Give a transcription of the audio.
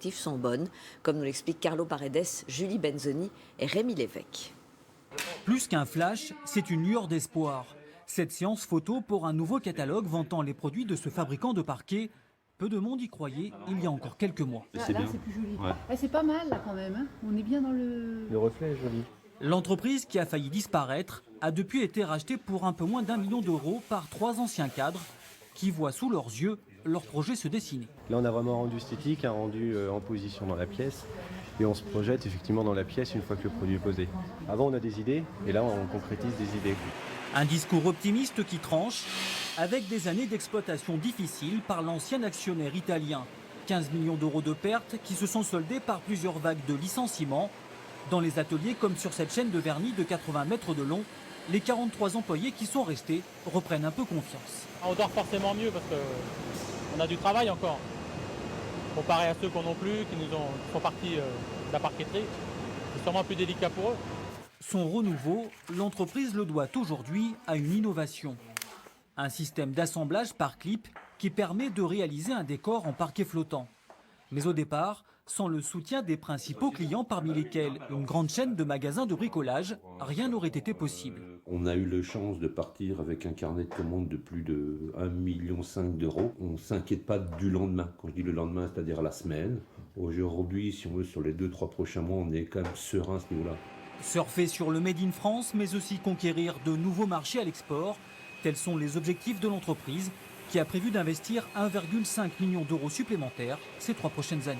perspectives sont bonnes, comme nous l'expliquent Carlo Paredes, Julie Benzoni et Rémi Lévesque. Plus qu'un flash, c'est une lueur d'espoir. Cette séance photo pour un nouveau catalogue vantant les produits de ce fabricant de parquet. Peu de monde y croyait il y a encore quelques mois. Là, c'est plus joli. Ouais. Ah, c'est pas mal là quand même. Hein. On est bien dans le... Le reflet est joli. L'entreprise qui a failli disparaître a depuis été rachetée pour un peu moins d'1 million d'euros par 3 anciens cadres qui voient sous leurs yeux leur projet se dessiner. Là, on a vraiment rendu esthétique, un rendu en position dans la pièce. Et on se projette effectivement dans la pièce une fois que le produit est posé. Avant, on a des idées, et là, on concrétise des idées. Un discours optimiste qui tranche, avec des années d'exploitation difficiles par l'ancien actionnaire italien. 15 millions d'euros de pertes qui se sont soldées par plusieurs vagues de licenciements. Dans les ateliers comme sur cette chaîne de vernis de 80 mètres de long, les 43 employés qui sont restés reprennent un peu confiance. On dort forcément mieux parce qu'on a du travail encore. Comparé à ceux qu'on n'ont plus, qui sont partis de la parqueterie, c'est sûrement plus délicat pour eux. Son renouveau, l'entreprise le doit aujourd'hui à une innovation. Un système d'assemblage par clip qui permet de réaliser un décor en parquet flottant. Mais au départ, sans le soutien des principaux clients parmi lesquels une grande chaîne de magasins de bricolage, rien n'aurait été possible. On a eu la chance de partir avec un carnet de commandes de plus de 1,5 million d'euros. On ne s'inquiète pas du lendemain. Quand je dis le lendemain, c'est-à-dire la semaine. Aujourd'hui, si on veut, sur les 2-3 prochains mois, on est quand même serein à ce niveau-là. Surfer sur le Made in France, mais aussi conquérir de nouveaux marchés à l'export. Tels sont les objectifs de l'entreprise qui a prévu d'investir 1,5 million d'euros supplémentaires ces 3 prochaines années.